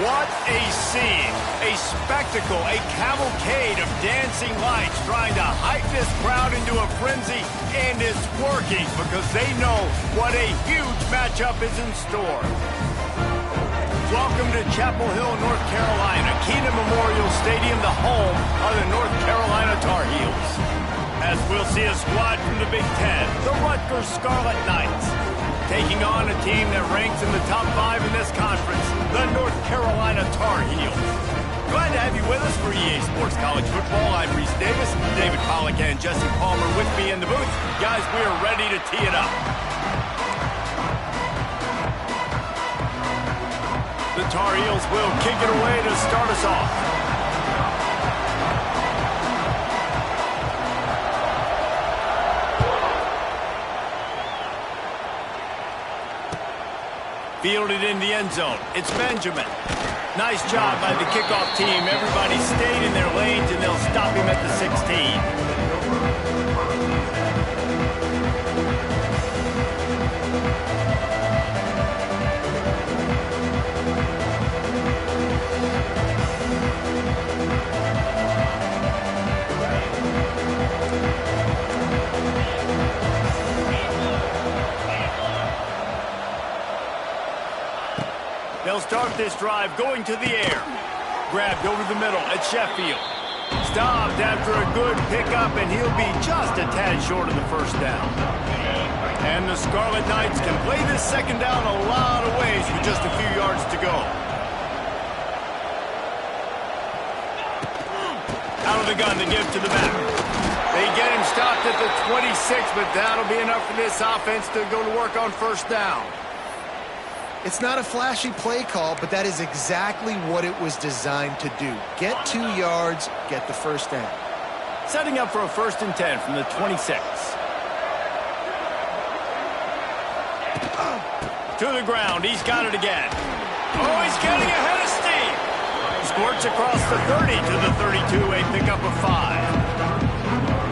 What a scene, a spectacle, a cavalcade of dancing lights trying to hype this crowd into a frenzy, and it's working because they know what a huge matchup is in store. Welcome to Chapel Hill, North Carolina, Keenan Memorial Stadium, the home of the North Carolina Tar Heels. As we'll see a squad from the Big Ten, the Rutgers Scarlet Knights, taking on a team that ranks in the top 5 in this conference, the North Carolina Tar Heels. Glad to have you with us for EA Sports College Football. I'm Reese Davis, David Pollack and Jesse Palmer with me in the booth. Guys, we are ready to tee it up. The Tar Heels will kick it away to start us off. Fielded in the end zone. It's Benjamin. Nice job by the kickoff team. Everybody stayed in their lanes, and they'll stop him at the 16. They'll start this drive going to the air. Grabbed over the middle at Sheffield. Stopped after a good pickup, and he'll be just a tad short of the first down. And the Scarlet Knights can play this second down a lot of ways with just a few yards to go. Out of the gun to give to the back. They get him stopped at the 26, but that'll be enough for this offense to go to work on first down. It's not a flashy play call, but that is exactly what it was designed to do. Get 2 yards, get the first down. Setting up for a 1st and 10 from the 26. To the ground, he's got it again. Oh, he's getting ahead of steam. Squirts across the 30 to the 32, a pickup of 5.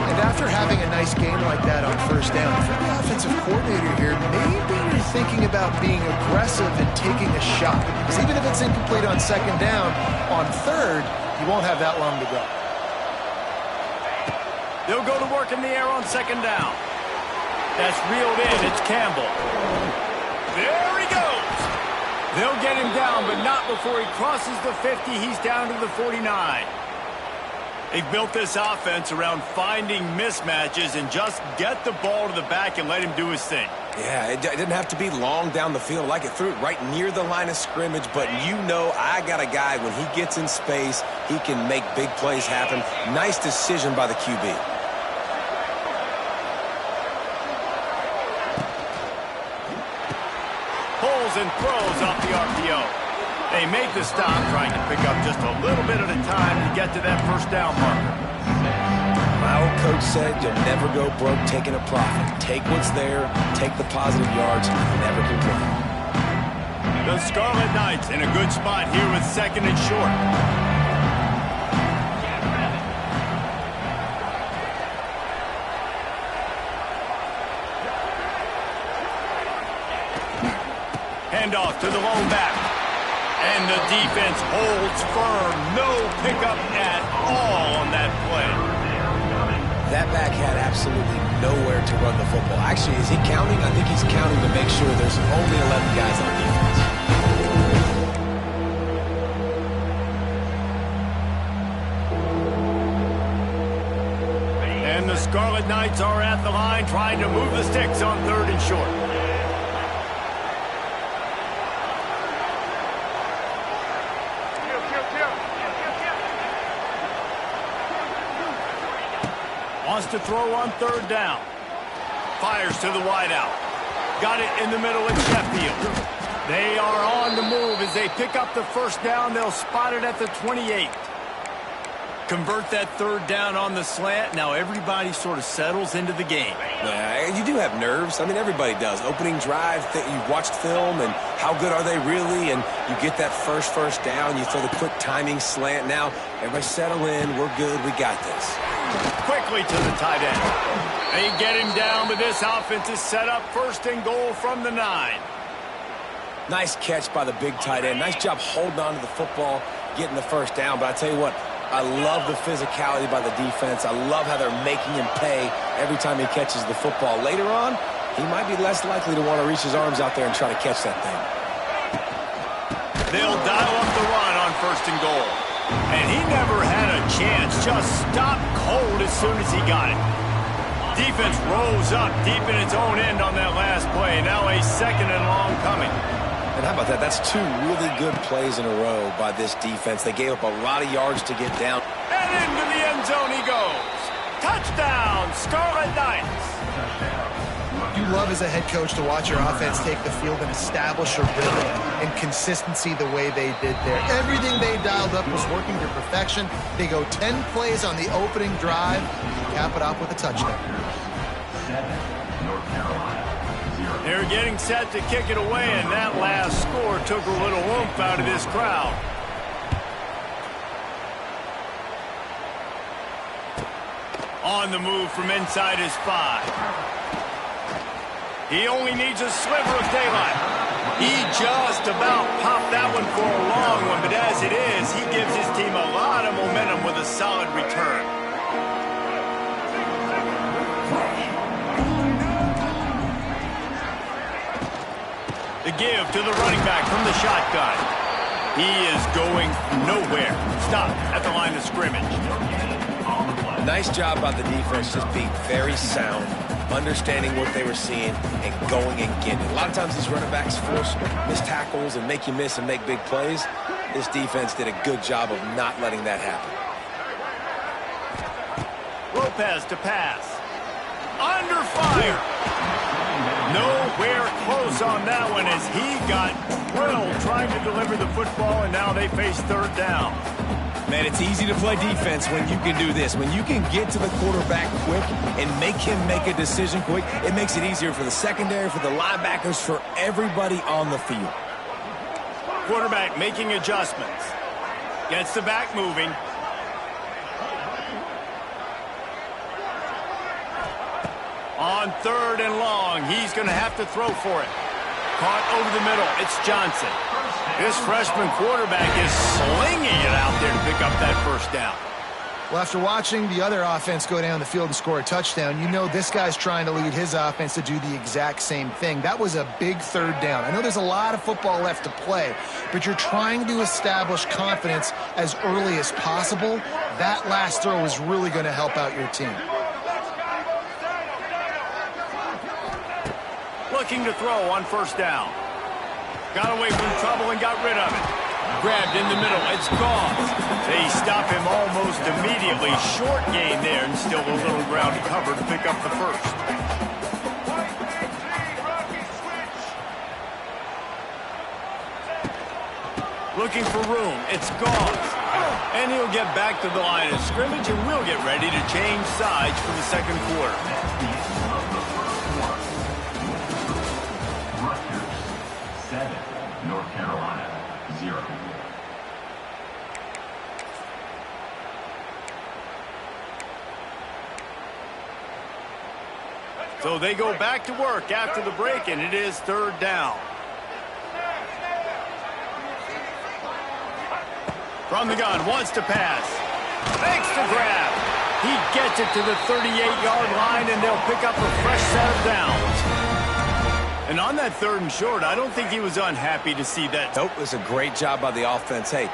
And after having a nice game like that on first down, if you're the offensive coordinator here, maybe you're thinking about being aggressive and taking a shot. Because even if it's incomplete on second down, on third, you won't have that long to go. They'll go to work in the air on second down. That's reeled in. It's Campbell. There he goes. They'll get him down, but not before he crosses the 50. He's down to the 49. They've built this offense around finding mismatches and just get the ball to the back and let him do his thing. Yeah, it didn't have to be long down the field. Like it threw it right near the line of scrimmage, but you know I got a guy, when he gets in space, he can make big plays happen. Nice decision by the QB. Pulls and throws off the RPO. They make the stop, trying to pick up just a little bit at a time to get to that first down marker. My old coach said you'll never go broke taking a profit. Take what's there, take the positive yards, and never complain. The Scarlet Knights in a good spot here with 2nd and short. Handoff to the lone back. And the defense holds firm. No pickup at all on that play. That back had absolutely nowhere to run the football. Actually, is he counting? I think he's counting to make sure there's only 11 guys on defense. And the Scarlet Knights are at the line trying to move the sticks on 3rd and short. Wants to throw on 3rd down. Fires to the wideout. Got it in the middle at Sheffield. They are on the move as they pick up the first down. They'll spot it at the 28. Convert that 3rd down on the slant. Now everybody sort of settles into the game. Yeah, you do have nerves. I mean, everybody does. Opening drive, you've watched film, and how good are they really? And you get that first down. You throw the quick timing slant. Now, everybody settle in. We're good. We got this. Quickly to the tight end. They get him down, but this offense is set up 1st and goal from the 9. Nice catch by the big tight end. Nice job holding on to the football, getting the first down. But I tell you what, I love the physicality by the defense. I love how they're making him pay every time he catches the football. Later on, he might be less likely to want to reach his arms out there and try to catch that thing. They'll dial up the run on 1st and goal. And he never had a chance. Just stopped cold as soon as he got it. Defense rose up deep in its own end on that last play. Now a 2nd and long coming. And how about that? That's 2 really good plays in a row by this defense. They gave up a lot of yards to get down. And into the end zone he goes. Touchdown, Scarlet Knights. You love as a head coach to watch your offense take the field and establish a rhythm and consistency the way they did there. Everything they dialed up was working to perfection. They go 10 plays on the opening drive, cap it off with a touchdown. They're getting set to kick it away, and that last score took a little oomph out of this crowd. On the move from inside his 5. He only needs a sliver of daylight. He just about popped that one for a long one, but as it is, he gives his team a lot of momentum with a solid return. The give to the running back from the shotgun. He is going nowhere. Stop at the line of scrimmage. Nice job by the defense, just being very sound, understanding what they were seeing, and going and getting it. A lot of times these running backs force missed tackles and make you miss and make big plays. This defense did a good job of not letting that happen. Lopez to pass. Under fire. Nowhere close on that one as he got drilled trying to deliver the football, and now they face 3rd down. Man, it's easy to play defense when you can do this. When you can get to the quarterback quick and make him make a decision quick, it makes it easier for the secondary, for the linebackers, for everybody on the field. Quarterback making adjustments. Gets the back moving. On 3rd and long, he's going to have to throw for it. Caught over the middle. It's Johnson. This freshman quarterback is slinging it out there to pick up that 1st down. Well, after watching the other offense go down the field and score a touchdown, you know this guy's trying to lead his offense to do the exact same thing. That was a big 3rd down. I know there's a lot of football left to play, but you're trying to establish confidence as early as possible. That last throw is really going to help out your team. Looking to throw on 1st down. Got away from trouble and got rid of it. Grabbed in the middle. It's gone. They stop him almost immediately. Short gain there and still a little ground to cover to pick up the 1st. Looking for room. It's gone. And he'll get back to the line of scrimmage, and we'll get ready to change sides for the 2nd quarter. North Carolina, 0. So they go back to work after the break, and it is 3rd down. From the gun, wants to pass. Makes the grab. He gets it to the 38-yard line, and they'll pick up a fresh set of downs. And on that 3rd and short, I don't think he was unhappy to see that. Nope, it was a great job by the offense. Hey,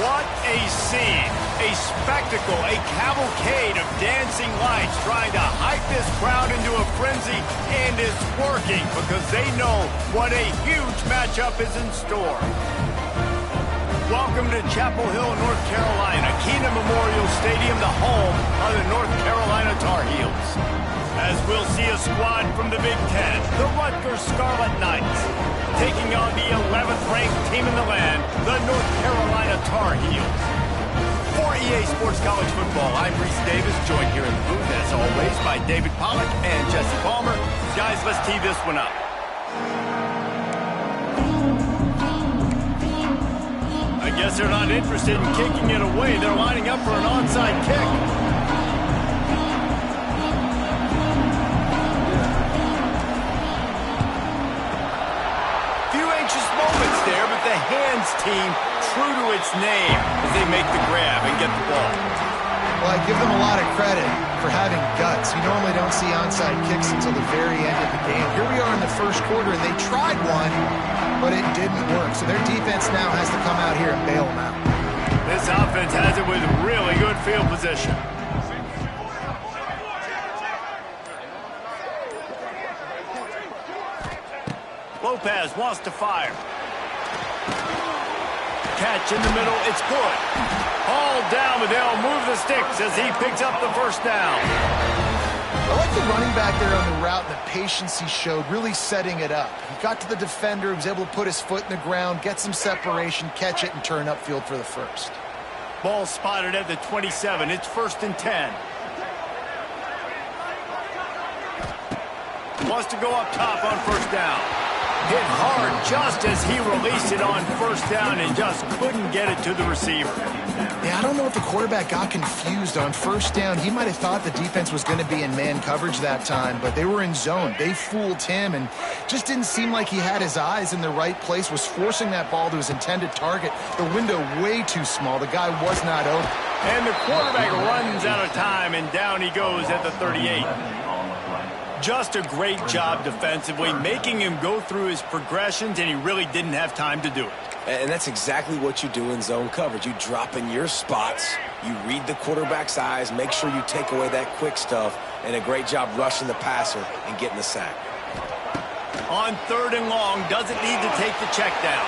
What a scene, a spectacle, a cavalcade of dancing lights trying to hype this crowd into a frenzy, and it's working because they know what a huge matchup is in store. Welcome to Chapel Hill, North Carolina, Keenan Memorial Stadium, the home of the North Carolina Tar Heels. As we'll see a squad from the Big Ten, the Rutgers Scarlet Knights, taking on the 11th-ranked team in the land, the North Carolina Tar Heels. For EA Sports College Football, I'm Reese Davis, joined here in the booth, as always, by David Pollack and Jesse Palmer. Guys, let's tee this one up. I guess they're not interested in kicking it away. They're lining up for an onside kick. Moments there, but the hands team true to its name as they make the grab and get the ball. Well, I give them a lot of credit for having guts. You normally don't see onside kicks until the very end of the game. Here we are in the first quarter, and they tried one, but it didn't work. So their defense now has to come out here and bail them out. This offense has it with really good field position. Lopez wants to fire. Catch in the middle, it's good. All down, but they'll move the sticks as he picks up the first down. I like the running back there on the route and the patience he showed, really setting it up. He got to the defender, he was able to put his foot in the ground, get some separation, catch it, and turn upfield for the first. Ball spotted at the 27. It's 1st and 10. Wants to go up top on first down. Hit hard just as he released it on first down and just couldn't get it to the receiver. Yeah, I don't know if the quarterback got confused on first down. He might have thought the defense was going to be in man coverage that time, but they were in zone. They fooled him and just didn't seem like he had his eyes in the right place, was forcing that ball to his intended target. The window way too small. The guy was not open. And the quarterback runs out of time, and down he goes at the 38. Just a great job defensively, making him go through his progressions, and he really didn't have time to do it. And that's exactly what you do in zone coverage. You drop in your spots, you read the quarterback's eyes, make sure you take away that quick stuff, and a great job rushing the passer and getting the sack. On 3rd and long, doesn't need to take the check down.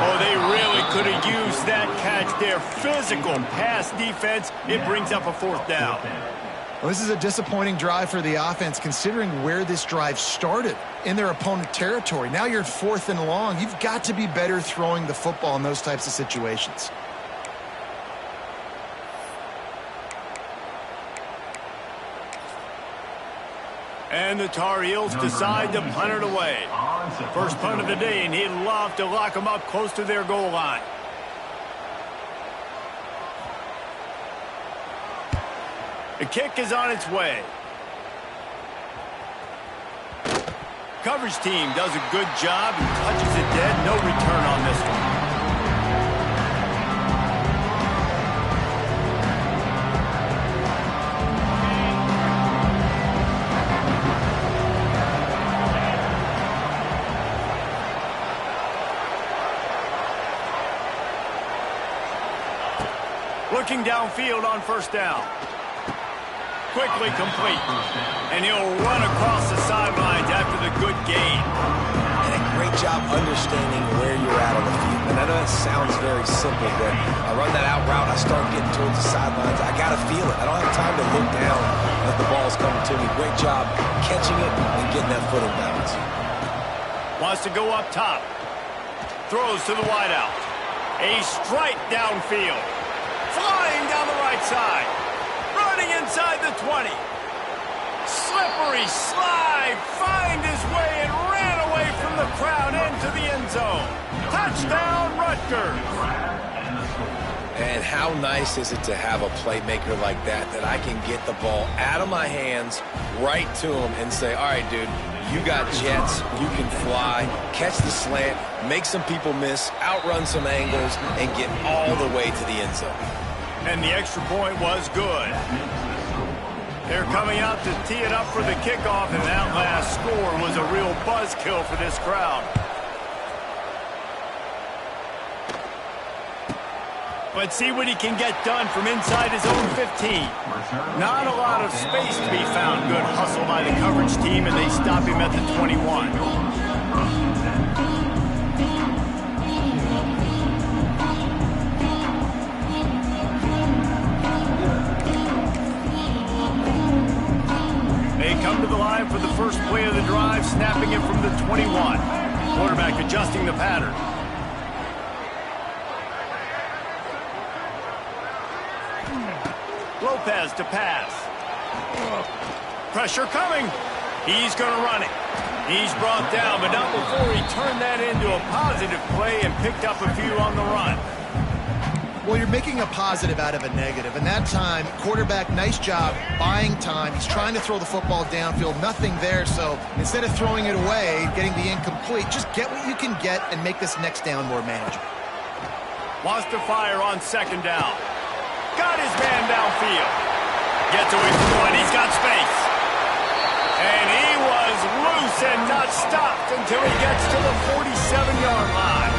Oh, they really could have used that catch there. Physical pass defense. It brings up a 4th down. Well, this is a disappointing drive for the offense, considering where this drive started in their opponent territory. Now you're 4th and long. You've got to be better throwing the football in those types of situations. And the Tar Heels decide to punt it away. First punt of the day, and he'd love to lock them up close to their goal line. The kick is on its way. Coverage team does a good job and touches it dead. No return on this one. Looking downfield on first down. Quickly complete. And he'll run across the sidelines after the good gain. And a great job understanding where you're at on the field. And I know that sounds very simple, but I run that out route, I start getting towards the sidelines. I got to feel it. I don't have time to look down as the ball's coming to me. Great job catching it and getting that foot in bounds. Wants to go up top. Throws to the wideout. A strike downfield. Flying down the right side. Running inside the 20. Slippery slide. Find his way and ran away from the crowd into the end zone. Touchdown, Rutgers. And how nice is it to have a playmaker like that I can get the ball out of my hands right to him and say, all right, dude, you got jets, you can fly, catch the slant, make some people miss, outrun some angles, and get all the way to the end zone. And the extra point was good. They're coming out to tee it up for the kickoff, and that last score was a real buzzkill for this crowd. Let's see what he can get done from inside his own 15. Not a lot of space to be found. Good hustle by the coverage team, and they stop him at the 21. They come to the line for the first play of the drive, snapping it from the 21. Quarterback adjusting the pattern. Lopez to pass. Pressure coming. He's going to run it. He's brought down, but not before he turned that into a positive play and picked up a few on the run. Well, you're making a positive out of a negative. And that time, quarterback, nice job buying time. He's trying to throw the football downfield. Nothing there, so instead of throwing it away, getting the incomplete, just get what you can get and make this next down more manageable. Wants to fire on second down. Got his man downfield. Gets away from the line. He's got space. And he was loose and not stopped until he gets to the 47-yard line.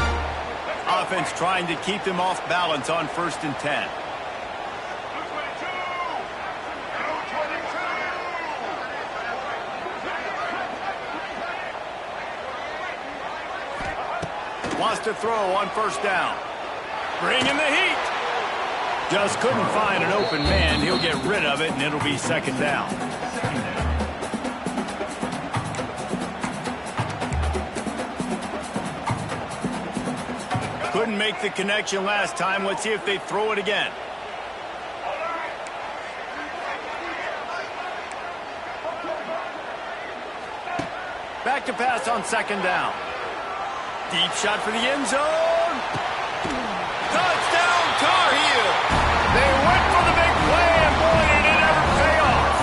Offense trying to keep them off balance on 1st and 10. Wants to throw on 1st down. Bringing the heat. Just couldn't find an open man. He'll get rid of it, and it'll be 2nd down. Couldn't make the connection last time. Let's see if they throw it again. Back to pass on 2nd down. Deep shot for the end zone. Touchdown, Tar Heel. They went for the big play, and boy, did it ever pay off.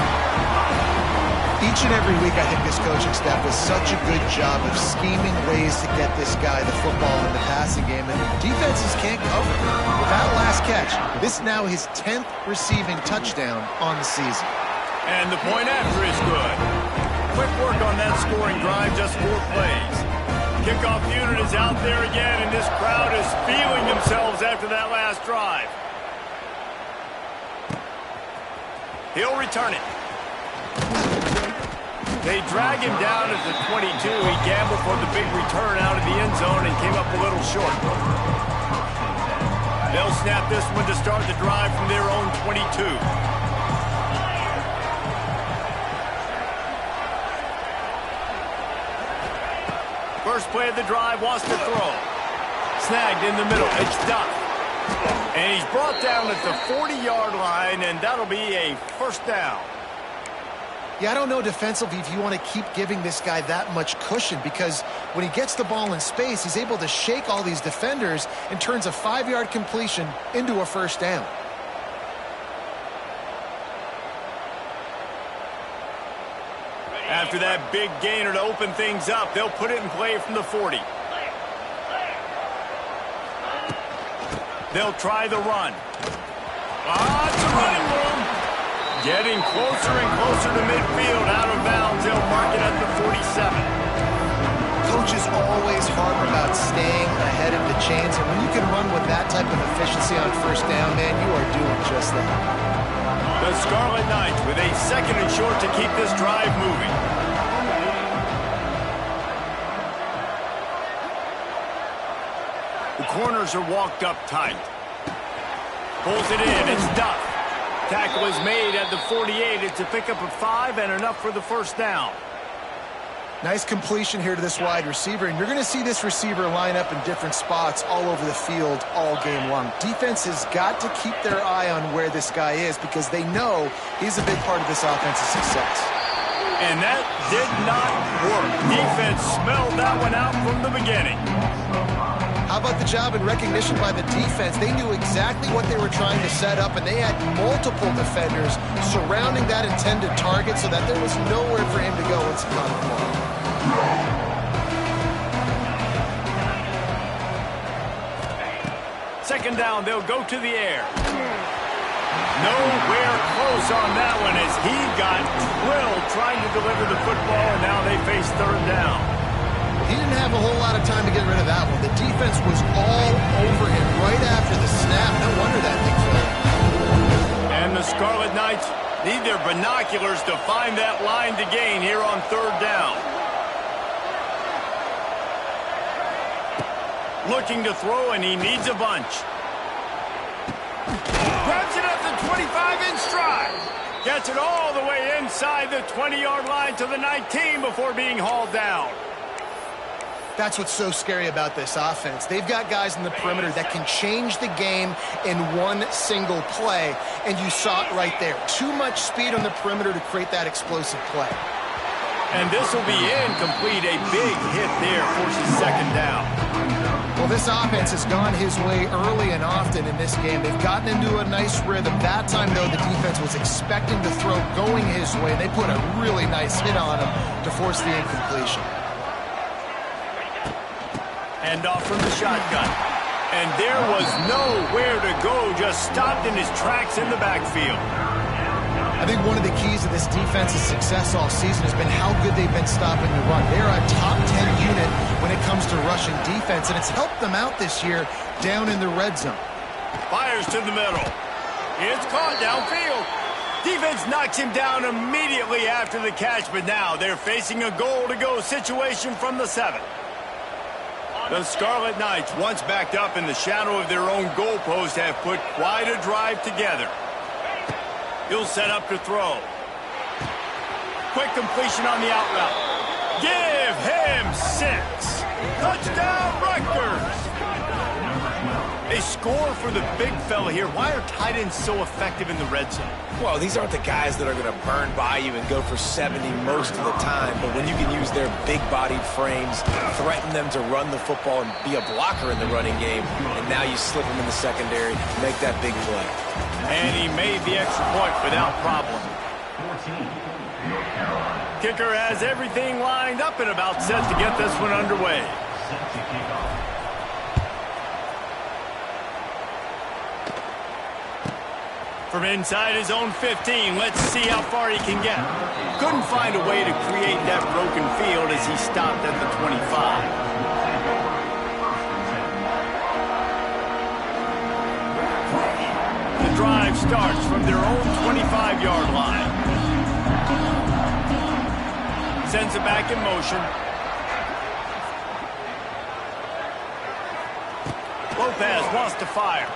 Each and every week, I think this coaching staff does such a good job of scheming ways to get this guy the football in the passing game, and defenses can't cover. With that last catch, this is now his 10th receiving touchdown on the season. And the point after is good. Quick work on that scoring drive, just 4 plays. Kickoff unit is out there again, and this crowd is feeling themselves after that last drive. He'll return it. They drag him down at the 22. He gambled for the big return out of the end zone and came up a little short. They'll snap this one to start the drive from their own 22. First play of the drive, wants to throw. Snagged in the middle. It's Duff. And he's brought down at the 40-yard line, and that'll be a 1st down. Yeah, I don't know defensively if you want to keep giving this guy that much cushion, because when he gets the ball in space, he's able to shake all these defenders and turns a 5-yard completion into a 1st down. After that big gainer to open things up, they'll put it in play from the 40. They'll try the run. It's a running room. Getting closer and closer to midfield, out of bounds. They'll mark it at the 47. Coaches always harp about staying ahead of the chains, and when you can run with that type of efficiency on 1st down, man, you are doing just that. The Scarlet Knights with a 2nd and short to keep this drive moving. The corners are walked up tight. Pulls it in. It's Duff. Tackle is made at the 48. It's a pickup of 5 and enough for the 1st down. Nice completion here to this wide receiver, and you're going to see this receiver line up in different spots all over the field all game long. Defense has got to keep their eye on where this guy is, because they know he's a big part of this offensive success. And that did not work. Defense smelled that one out from the beginning. How about the job and recognition by the defense? They knew exactly what they were trying to set up, and they had multiple defenders surrounding that intended target so that there was nowhere for him to go once he caught the ball. 2nd down, they'll go to the air. Nowhere close on that one as he got drilled trying to deliver the football, and now they face 3rd down. He didn't have a whole lot of time to get rid of that one. The defense was all over him right after the snap. No wonder that thing fell. And the Scarlet Knights need their binoculars to find that line to gain here on 3rd down. Looking to throw, and he needs a bunch. Grabs it at the 25 in stride. Gets it all the way inside the 20-yard line to the 19 before being hauled down. That's what's so scary about this offense. They've got guys in the perimeter that can change the game in one single play, and you saw it right there. Too much speed on the perimeter to create that explosive play. And this will be incomplete. A big hit there forces 2nd down. Well, this offense has gone his way early and often in this game. They've gotten into a nice rhythm. That time, though, the defense was expecting the throw going his way. They put a really nice hit on him to force the incompletion. Hand off from the shotgun. And there was nowhere to go, just stopped in his tracks in the backfield. I think one of the keys of this defense's success all season has been how good they've been stopping the run. They're a top 10 unit when it comes to rushing defense, and it's helped them out this year down in the red zone. Fires to the middle. It's caught downfield. Defense knocks him down immediately after the catch, but now they're facing a goal-to-go situation from the 7. The Scarlet Knights, once backed up in the shadow of their own goalpost, have put quite a drive together. He'll set up to throw. Quick completion on the out route. Give him 6. Touchdown, Rutgers. A score for the big fella here. Why are tight ends so effective in the red zone? Well, these aren't the guys that are going to burn by you and go for 70 most of the time, but when you can use their big-bodied frames, threaten them to run the football and be a blocker in the running game, and now you slip them in the secondary, make that big play. And he made the extra point without problem. 14, North Carolina. Kicker has everything lined up and about set to get this one underway. Set to kick off. From inside his own 15, let's see how far he can get. Couldn't find a way to create that broken field as he stopped at the 25. The drive starts from their own 25-yard line. Sends it back in motion. Lopez wants to fire.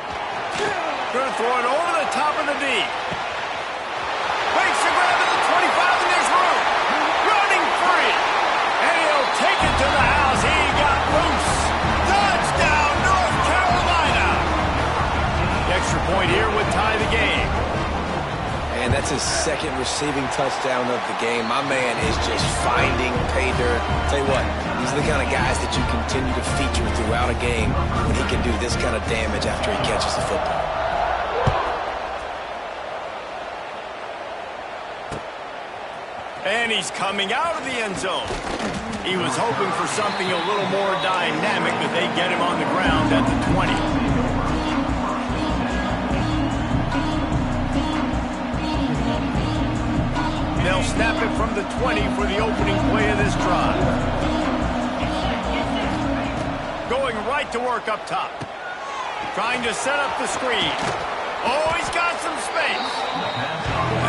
Going to throw it over the top of the D. Waits to grab at the 25, and there's room. Running free. And he'll take it to the house. He got loose. Touchdown, North Carolina. The extra point here would tie the game. And that's his 2nd receiving touchdown of the game. My man is just finding pay dirt. Tell you what, these are the kind of guys that you continue to feature throughout a game when he can do this kind of damage after he catches the football. And he's coming out of the end zone. He was hoping for something a little more dynamic, but they get him on the ground at the 20. They'll snap it from the 20 for the opening play of this drive. Going right to work up top. Trying to set up the screen. Oh, he's got some space.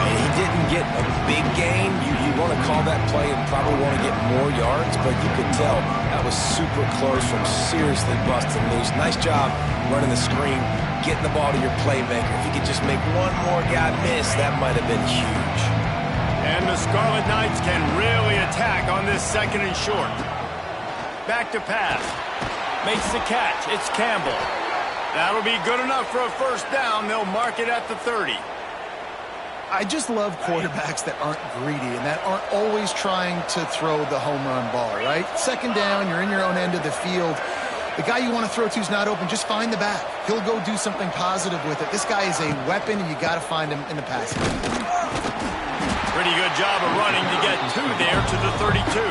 He didn't get a big gain. You want to call that play and probably want to get more yards, but you could tell that was super close from seriously busting loose. Nice job running the screen, getting the ball to your playmaker. If you could just make one more guy miss, that might have been huge. And the Scarlet Knights can really attack on this 2nd and short. Back to pass. Makes the catch. It's Campbell. That'll be good enough for a 1st down. They'll mark it at the 30. I just love quarterbacks that aren't greedy and that aren't always trying to throw the home run ball, right? 2nd down, you're in your own end of the field. The guy you want to throw to is not open. Just find the back. He'll go do something positive with it. This guy is a weapon, and you got to find him in the passing game. Pretty good job of running to get 2 there to the 32.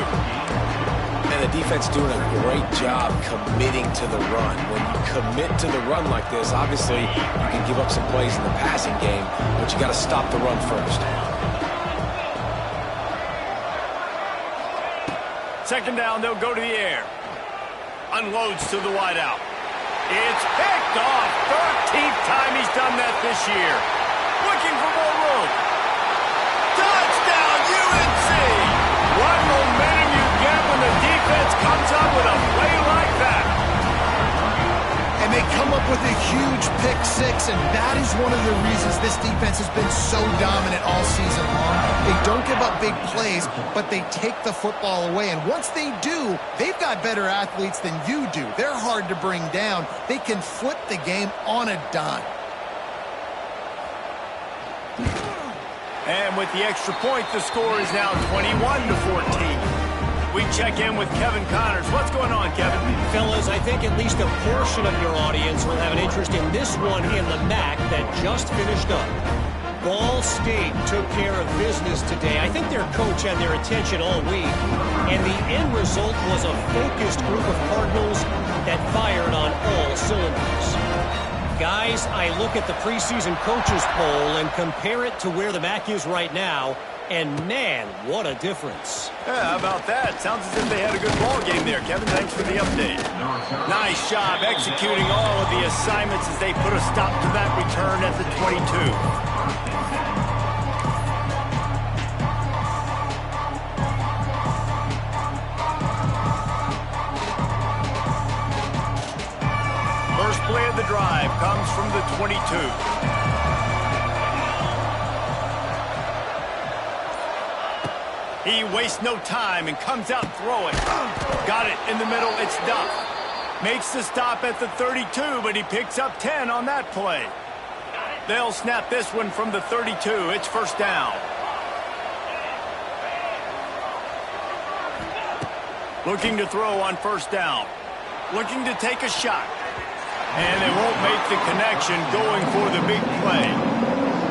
And the defense doing a great job committing to the run. When you commit to the run like this, obviously you can give up some plays in the passing game, but you got to stop the run first. 2nd down, they'll go to the air. Unloads to the wideout. It's picked off. 13th time he's done that this year. Looking for more room. Touchdown, UNC! What momentum you get when the defense comes up with a play like that. And they come up with a huge pick six, and that is one of the reasons this defense has been so dominant all season long. They don't give up big plays, but they take the football away. And once they do, they've got better athletes than you do. They're hard to bring down. They can flip the game on a dime. And with the extra point, the score is now 21-14. We check in with Kevin Connors. What's going on, Kevin? Fellas, I think at least a portion of your audience will have an interest in this one in the MAC that just finished up. Ball State took care of business today. I think their coach had their attention all week, and the end result was a focused group of Cardinals that fired on all cylinders. Guys, I look at the preseason coaches poll and compare it to where the MAC is right now, and man, what a difference. Yeah, how about that? Sounds as if they had a good ball game there, Kevin. Thanks for the update. Nice job executing all of the assignments as they put a stop to that return at the 22. First play of the drive comes from the 22. He wastes no time and comes out throwing. Got it in the middle. It's Duff. Makes the stop at the 32, but he picks up 10 on that play. They'll snap this one from the 32. It's first down. Looking to throw on first down. Looking to take a shot. And they won't make the connection going for the big play.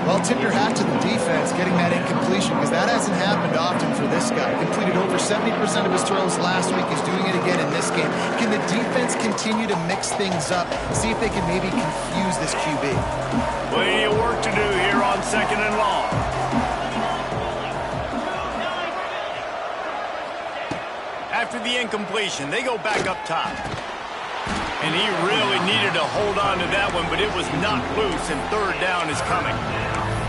Well, tip your hat to the defense getting that incompletion, because that hasn't happened often for this guy. Completed over 70% of his throws last week. He's doing it again in this game. Can the defense continue to mix things up, see if they can maybe confuse this QB? Plenty of work to do here on second and long. After the incompletion, they go back up top. And he really needed to hold on to that one, but it was not loose, and third down is coming.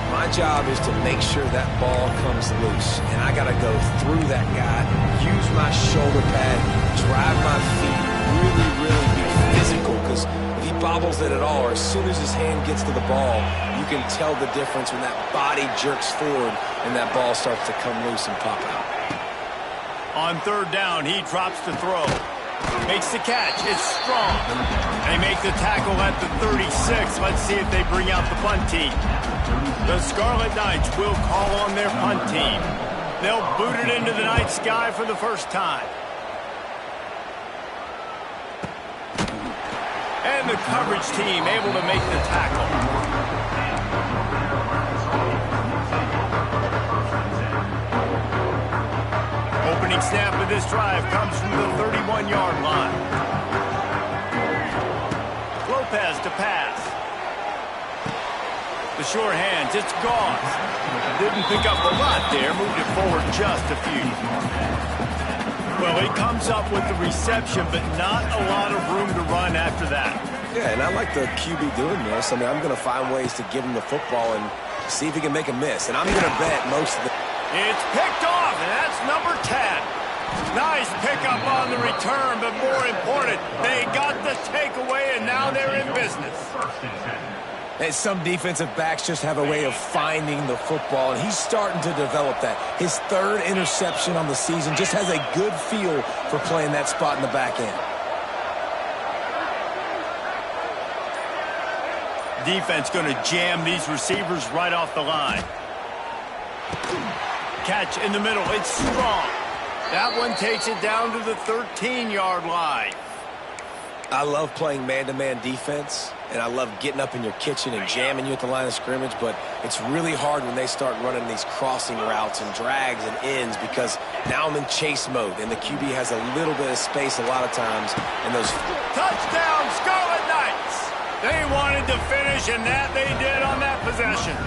My job is to make sure that ball comes loose, and I got to go through that guy, use my shoulder pad, drive my feet, really be physical, because if he bobbles it at all, or as soon as his hand gets to the ball, you can tell the difference when that body jerks forward and that ball starts to come loose and pop out. On third down, he drops the throw. Makes the catch. It's strong. They make the tackle at the 36. Let's see if they bring out the punt team. The Scarlet Knights will call on their punt team. They'll boot it into the night sky for the first time. And the coverage team able to make the tackle. Opening snap of this drive comes from the 31-yard line. Lopez to pass. The sure hands, it's Gauze. Didn't pick up a lot there, moved it forward just a few. Well, he comes up with the reception, but not a lot of room to run after that. Yeah, and I like the QB doing this. I mean, I'm going to find ways to give him the football and see if he can make a miss. And I'm going to bet most of the... It's picked off, and that's number 10. Nice pickup on the return, but more important, they got the takeaway, and now they're in business. And some defensive backs just have a way of finding the football, and he's starting to develop that. His third interception on the season, just has a good feel for playing that spot in the back end. Defense going to jam these receivers right off the line. Catch in the middle. It's strong. That one takes it down to the 13-yard line. I love playing man-to-man defense, and I love getting up in your kitchen and jamming you at the line of scrimmage, but it's really hard when they start running these crossing routes and drags and ends, because now I'm in chase mode, and the QB has a little bit of space a lot of times. And those... Touchdown, Scarlet Knights! They wanted to finish, and that they did on that possession.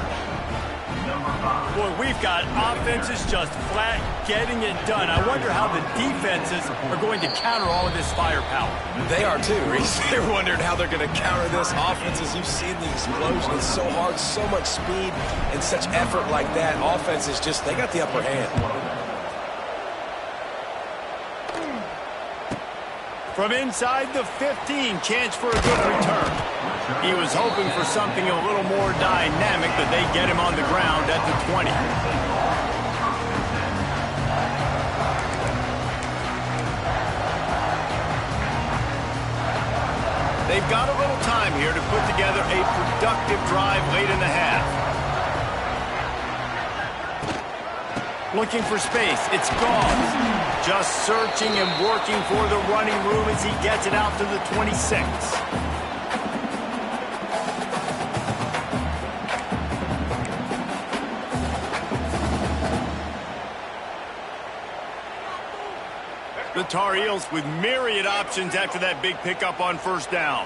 Boy, we've got offenses just flat getting it done. I wonder how the defenses are going to counter all of this firepower. They are too, Reese. They're wondering how they're going to counter this. Offenses, you've seen the explosion. It's so hard, so much speed, and such effort like that. Offenses just, they got the upper hand. From inside the 15, chance for a good return. He was hoping for something a little more dynamic, but they get him on the ground at the 20. They've got a little time here to put together a productive drive late in the half. Looking for space. It's Goff. Just searching and working for the running room as he gets it out to the 26. The Tar Heels with myriad options after that big pickup on first down.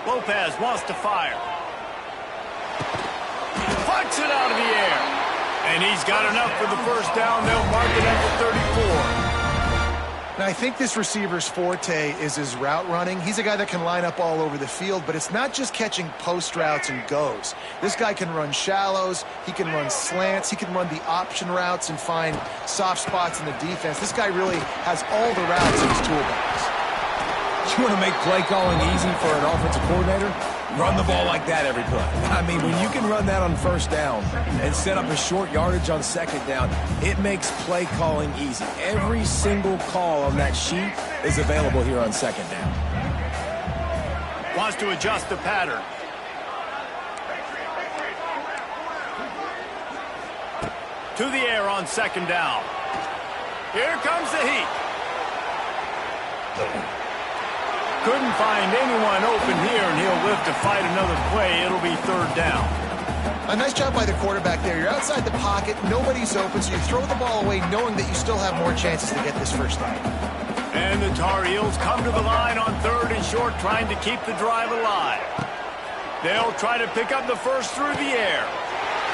Lopez wants to fire. Puts it out of the air. And he's got enough for the first down. They'll mark it at the 34. Now, I think this receiver's forte is his route running. He's a guy that can line up all over the field, but it's not just catching post routes and goes. This guy can run shallows. He can run slants. He can run the option routes and find soft spots in the defense. This guy really has all the routes in his toolbox. You want to make play calling easy for an offensive coordinator? Run the ball like that every play. I mean, when you can run that on first down and set up a short yardage on second down, it makes play calling easy. Every single call on that sheet is available here on second down. Wants to adjust the pattern. To the air on second down. Here comes the heat. Couldn't find anyone open here, and he'll live to fight another play. It'll be third down. A nice job by the quarterback there. You're outside the pocket. Nobody's open, so you throw the ball away knowing that you still have more chances to get this first down. And the Tar Heels come to the line on third and short, trying to keep the drive alive. They'll try to pick up the first through the air.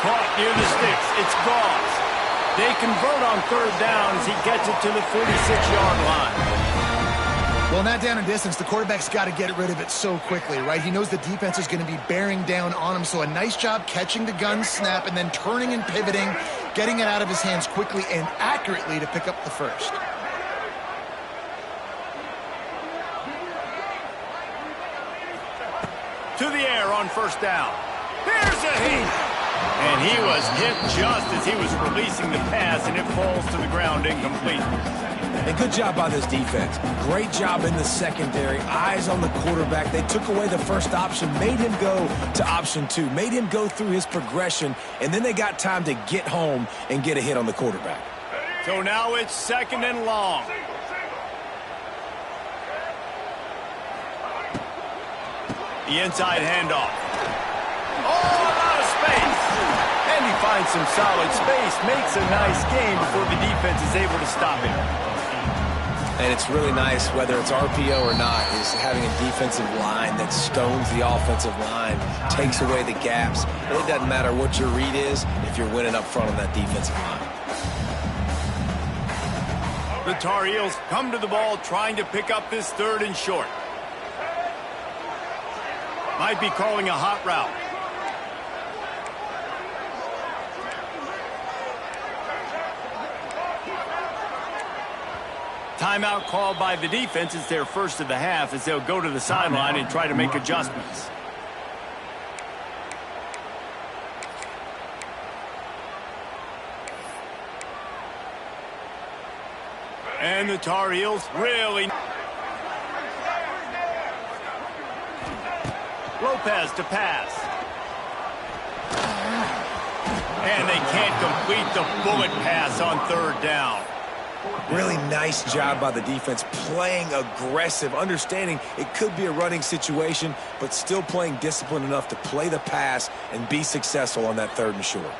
Caught near the sticks. It's Goff. They convert on third down as he gets it to the 46-yard line. Well, not down in distance. The quarterback's got to get rid of it so quickly, right? He knows the defense is going to be bearing down on him, so a nice job catching the gun snap and then turning and pivoting, getting it out of his hands quickly and accurately to pick up the first. To the air on first down. Here's a heat. And he was hit just as he was releasing the pass, and it falls to the ground incomplete. And good job by this defense. Great job in the secondary. Eyes on the quarterback. They took away the first option, made him go to option two, made him go through his progression, and then they got time to get home and get a hit on the quarterback. So now it's second and long. The inside handoff. Oh, a lot of space. And he finds some solid space, makes a nice gain before the defense is able to stop him. And it's really nice, whether it's RPO or not, is having a defensive line that stones the offensive line, takes away the gaps. It doesn't matter what your read is if you're winning up front on that defensive line. The Tar Heels come to the ball trying to pick up this third and short. Might be calling a hot route. Timeout called by the defense. It's their first of the half as they'll go to the sideline and try to make adjustments. And the Tar Heels really... Lopez to pass. And they can't complete the bullet pass on third down. Really nice job by the defense, playing aggressive, understanding it could be a running situation, but still playing disciplined enough to play the pass and be successful on that third and short.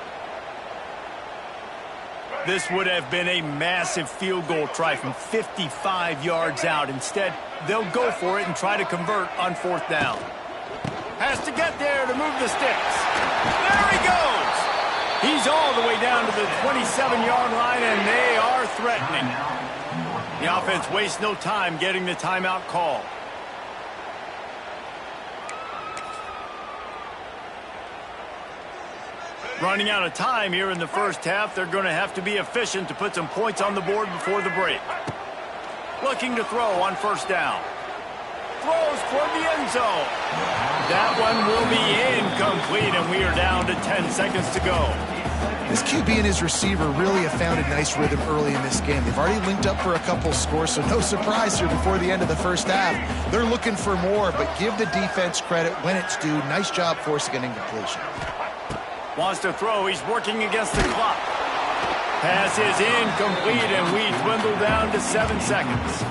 This would have been a massive field goal try from 55 yards out. Instead, they'll go for it and try to convert on 4th down. Has to get there to move the sticks. There he goes. He's all the way down to the 27-yard line, and they are threatening. The offense wastes no time getting the timeout call. Running out of time here in the first half. They're going to have to be efficient to put some points on the board before the break. Looking to throw on 1st down. Throws for the end zone. That one will be incomplete, and we are down to 10 seconds to go. This QB and his receiver really have found a nice rhythm early in this game. They've already linked up for a couple scores, so no surprise here before the end of the first half. They're looking for more, but give the defense credit when it's due. Nice job forcing an incompletion. Wants to throw. He's working against the clock. Pass is incomplete, and we dwindle down to 7 seconds.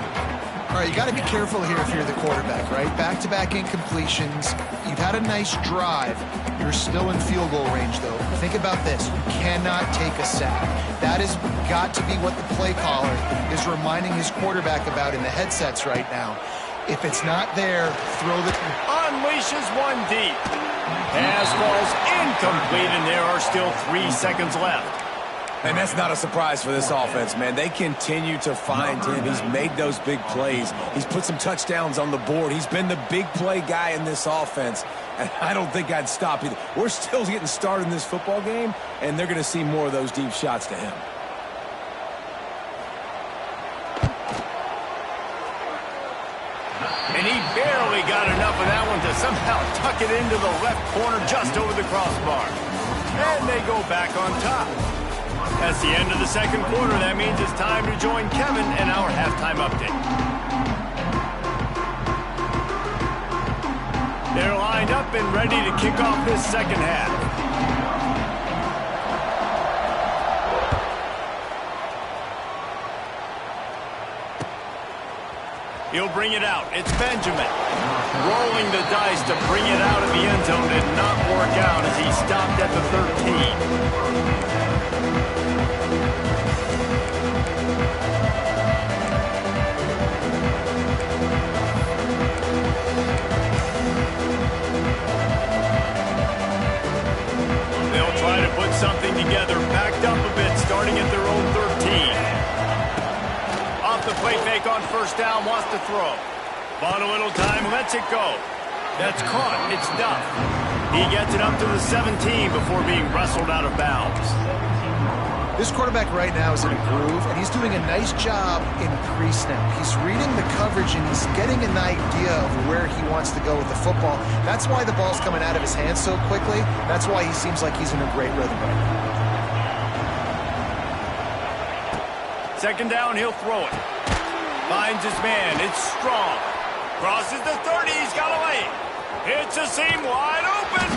All right, you got to be careful here if you're the quarterback, right? Back-to-back incompletions. You've had a nice drive. You're still in field goal range, though. Think about this. You cannot take a sack. That has got to be what the play caller is reminding his quarterback about in the headsets right now. If it's not there, throw the... Unleashes one deep. Pass falls incomplete, and there are still 3 seconds left. And that's not a surprise for this offense, man. They continue to find him. He's made those big plays. He's put some touchdowns on the board. He's been the big play guy in this offense. And I don't think I'd stop either. We're still getting started in this football game, and they're going to see more of those deep shots to him. And he barely got enough of that one to somehow tuck it into the left corner just over the crossbar. And they go back on top. That's the end of the second quarter. That means it's time to join Kevin in our halftime update. They're lined up and ready to kick off this second half. He'll bring it out. It's Benjamin. Rolling the dice to bring it out of the end zone did not work out as he stopped at the 13. They'll try to put something together, backed up a bit, starting at their own 13. Off the play fake on 1st down, wants to throw. Bought a little time, lets it go. That's caught. It's Duff. He gets it up to the 17 before being wrestled out of bounds. This quarterback right now is in a groove, and he's doing a nice job in pre-snap. He's reading the coverage, and he's getting an idea of where he wants to go with the football. That's why the ball's coming out of his hands so quickly. That's why he seems like he's in a great rhythm right now. Second down, he'll throw it. Finds his man. It's Strong. Crosses the 30. He's got a lane. Hits a seam wide open.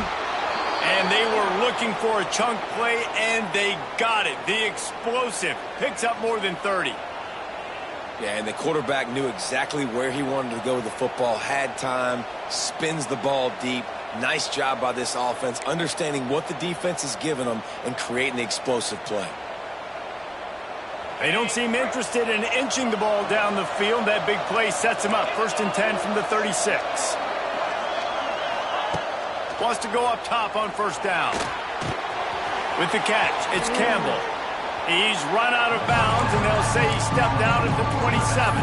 And they were looking for a chunk play, and they got it. The explosive picks up more than 30. Yeah, and the quarterback knew exactly where he wanted to go with the football, had time, spins the ball deep. Nice job by this offense, understanding what the defense is giving them and creating the explosive play. They don't seem interested in inching the ball down the field. That big play sets him up. 1st and 10 from the 36. Wants to go up top on 1st down. With the catch, it's Campbell. He's run out of bounds, and they'll say he stepped out at the 27.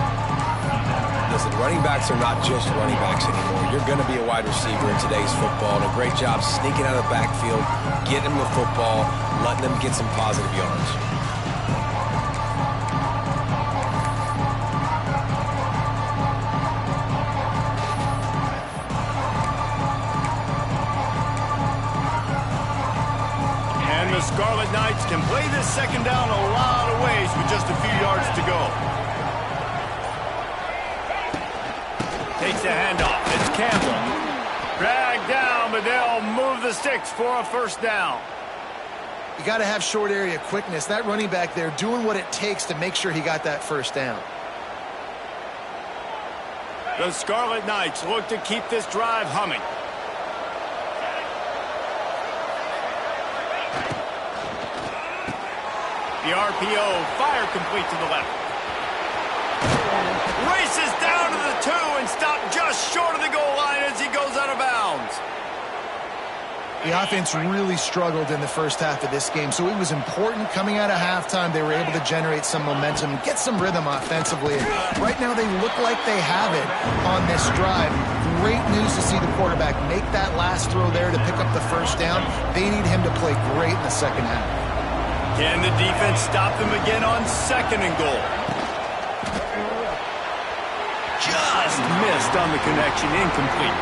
Listen, running backs are not just running backs anymore. You're going to be a wide receiver in today's football. And a great job sneaking out of the backfield, getting them the football, letting them get some positive yards. The Scarlet Knights can play this second down a lot of ways with just a few yards to go. Takes the handoff. It's Campbell. Dragged down, but they'll move the sticks for a 1st down. You got to have short area quickness. That running back there doing what it takes to make sure he got that 1st down. The Scarlet Knights look to keep this drive humming. The RPO, fire complete to the left. Races down to the 2 and stopped just short of the goal line as he goes out of bounds. The offense really struggled in the first half of this game, so it was important coming out of halftime. They were able to generate some momentum and get some rhythm offensively. And right now they look like they have it on this drive. Great news to see the quarterback make that last throw there to pick up the first down. They need him to play great in the second half. Can the defense stop them again on 2nd and goal? Just missed on the connection, incomplete.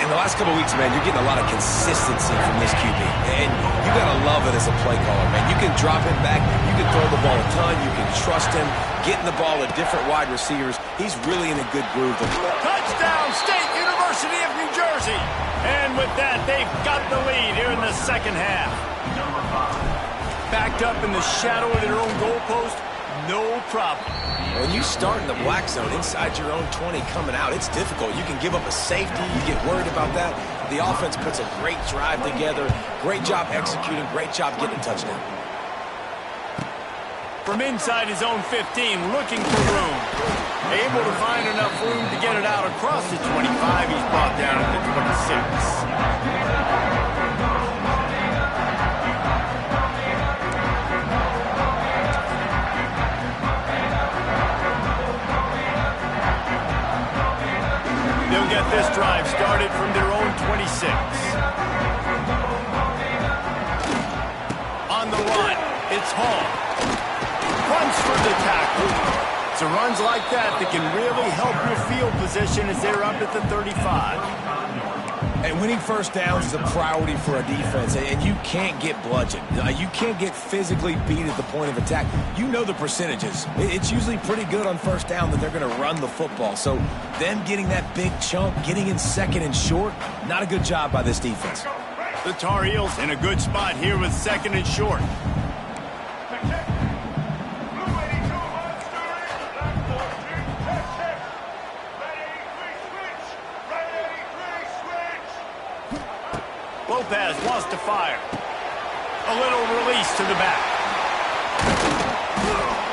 In the last couple of weeks, man, you're getting a lot of consistency from this QB. And you got to love it as a play caller, man. You can drop him back. You can throw the ball a ton. You can trust him. Getting the ball to different wide receivers. He's really in a good groove. Touchdown, State University of New Jersey. And with that, they've got the lead here in the second half. Backed up in the shadow of their own goalpost, no problem. When you start in the black zone inside your own 20 coming out, it's difficult. You can give up a safety. You get worried about that. The offense puts a great drive together. Great job executing. Great job getting a touchdown. From inside his own 15, looking for room. Able to find enough room to get it out across the 25. He's brought down at the 26. They'll get this drive started from their own 26. On the run, it's Hall. Runs for the tackle. It's runs like that can really help your field position as they're up at the 35. And winning first downs is a priority for a defense, and you can't get bludgeoned. You can't get physically beat at the point of attack. You know the percentages. It's usually pretty good on first down that they're going to run the football. So them getting that big chunk, getting in 2nd and short, not a good job by this defense. The Tar Heels in a good spot here with 2nd and short. Lopez wants to fire. A little release to the back.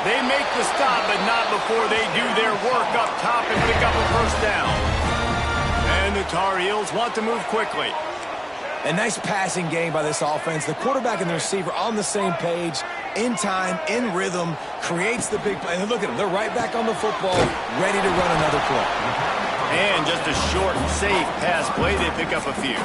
They make the stop, but not before they do their work up top and pick up a first down. And the Tar Heels want to move quickly. A nice passing game by this offense. The quarterback and the receiver on the same page, in time, in rhythm, creates the big play. And look at them. They're right back on the football, ready to run another play. And just a short, safe pass play. They pick up a few.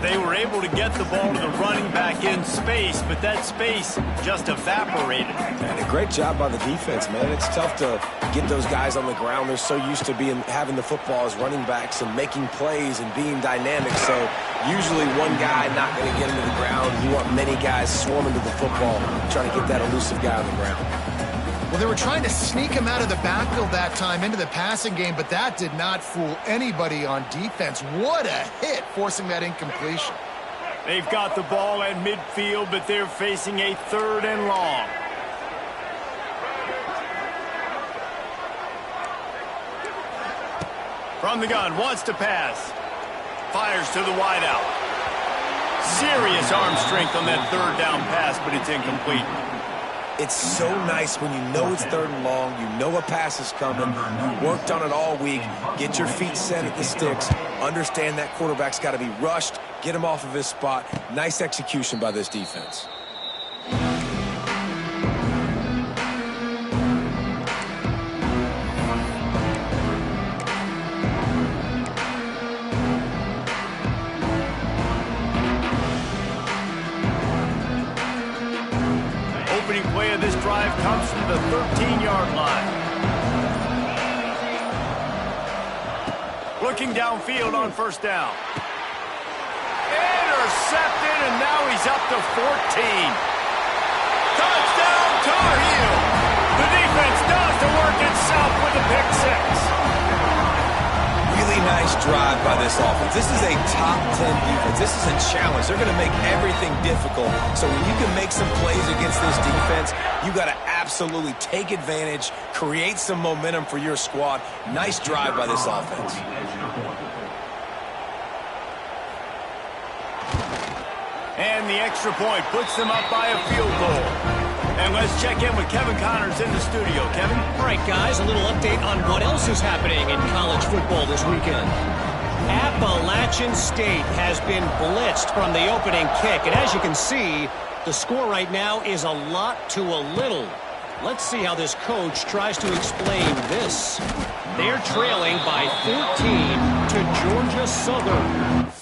They were able to get the ball to the running back in space, but that space just evaporated. And a great job by the defense, man. It's tough to get those guys on the ground. They're so used to having the football as running backs and making plays and being dynamic. So usually one guy not going to get him to the ground. You want many guys swarming to the football, trying to get that elusive guy on the ground. Well, they were trying to sneak him out of the backfield that time into the passing game, but that did not fool anybody on defense. What a hit, forcing that incompletion. They've got the ball at midfield, but they're facing a 3rd and long. From the gun, wants to pass. Fires to the wideout. Serious arm strength on that 3rd down pass, but it's incomplete. It's so nice when you know it's 3rd and long, you know a pass is coming, you worked on it all week, get your feet set at the sticks, understand that quarterback's got to be rushed, get him off of his spot. Nice execution by this defense. Play of this drive comes from the 13-yard line. Looking downfield on first down. Intercepted, and now he's up to 14. Touchdown, Tar Heel. The defense does the work itself with a pick 6. Really nice drive by this offense. This is a top 10 defense. This is a challenge. They're going to make everything difficult. So when you can make some plays against this defense, you got to absolutely take advantage, create some momentum for your squad. Nice drive by this offense. And the extra point puts them up by a field goal. And let's check in with Kevin Connors in the studio. Kevin? All right, guys, a little update on what else is happening in college football this weekend. Appalachian State has been blitzed from the opening kick. And as you can see, the score right now is a lot to a little. Let's see how this coach tries to explain this. They're trailing by 14 to Georgia Southern.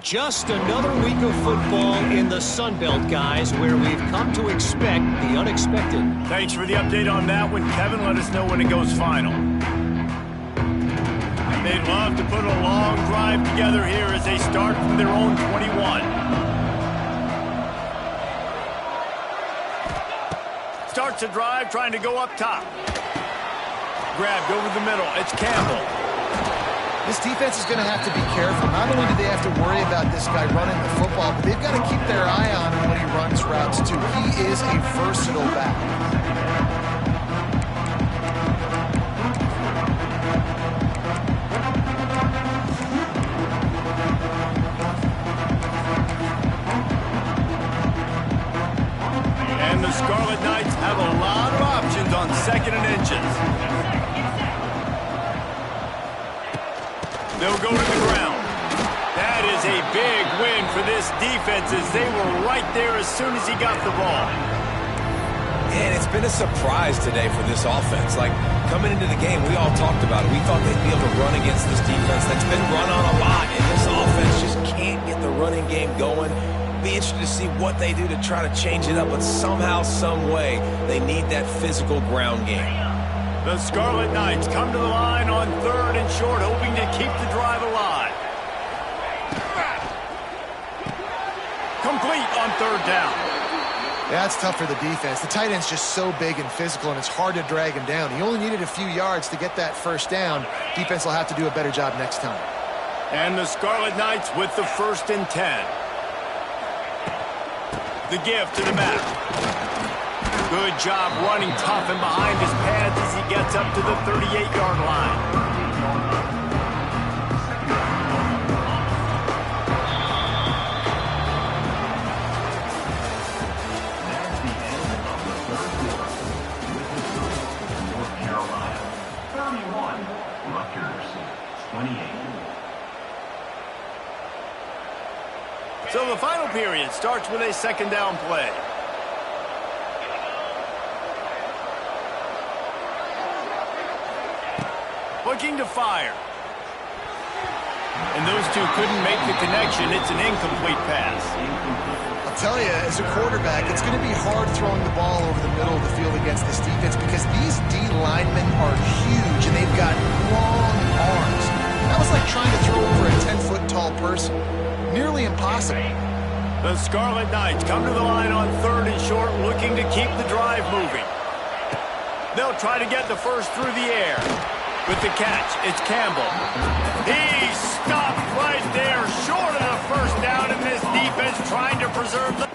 Just another week of football in the Sun Belt, guys, where we've come to expect the unexpected. Thanks for the update on that one, Kevin. Let us know when it goes final. They'd love to put a long drive together here as they start from their own 21. Starts a drive trying to go up top. Grabbed over the middle. It's Campbell. This defense is going to have to be careful. Not only do they have to worry about this guy running the football, but they've got to keep their eye on him when he runs routes, too. He is a versatile back. And the Scarlet Knights have a lot of options on 2nd and inches. They'll go to the ground. That is a big win for this defense as they were right there as soon as he got the ball. And it's been a surprise today for this offense. Like, coming into the game, we all talked about it. We thought they'd be able to run against this defense that's been run on a lot, and this offense just can't get the running game going. Be interested to see what they do to try to change it up, but somehow, some way, they need that physical ground game. The Scarlet Knights come to the line on 3rd and short, hoping to keep the drive alive. Complete on 3rd down. Yeah, it's tough for the defense. The tight end's just so big and physical, and it's hard to drag him down. He only needed a few yards to get that 1st down. Defense will have to do a better job next time. And the Scarlet Knights with the 1st and 10. The give to the back. Good job running tough and behind his pads as he gets up to the 38-yard line. That's the end of the 3rd quarter. With the score, North Carolina 31, Rutgers 28. So the final period starts with a 2nd down play. Looking to fire. And those two couldn't make the connection. It's an incomplete pass. I'll tell you, as a quarterback, it's going to be hard throwing the ball over the middle of the field against this defense because these D linemen are huge and they've got long arms. That was like trying to throw over a 10-foot tall person. Nearly impossible. The Scarlet Knights come to the line on 3rd and short, looking to keep the drive moving. They'll try to get the first through the air. With the catch, it's Campbell. He stopped right there, short of the 1st down, and this defense trying to preserve the...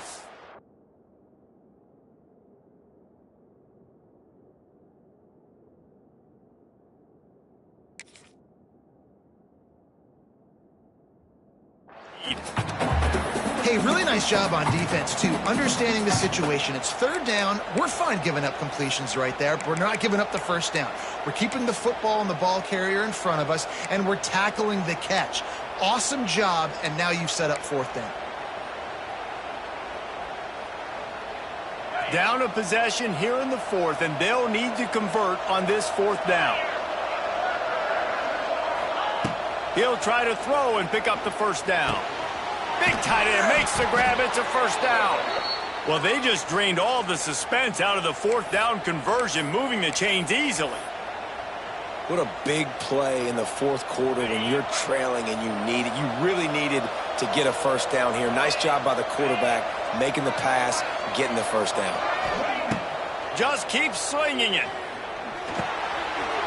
Hey, really nice job on defense, too, understanding the situation. It's third down. We're fine giving up completions right there. We're not giving up the first down. We're keeping the football and the ball carrier in front of us, and we're tackling the catch. Awesome job, and now you've set up fourth down. Down a possession here in the fourth, and they'll need to convert on this fourth down. He'll try to throw and pick up the first down. Big tight end makes the grab. It's a first down. Well, they just drained all the suspense out of the fourth down conversion, moving the chains easily. What a big play in the fourth quarter when you're trailing and you really needed to get a first down here. Nice job by the quarterback, making the pass, getting the first down. Just keep slinging it.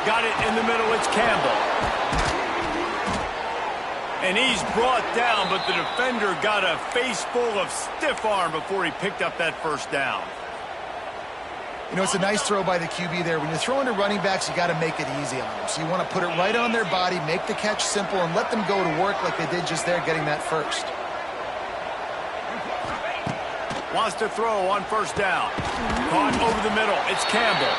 Got it in the middle. It's Campbell. And he's brought down, but the defender got a face full of stiff arm before he picked up that first down. You know, it's a nice throw by the QB there. When you're throwing to running backs, you got to make it easy on them. So you want to put it right on their body, make the catch simple, and let them go to work like they did just there, getting that first. Wants to throw on first down. Caught over the middle. It's Campbell.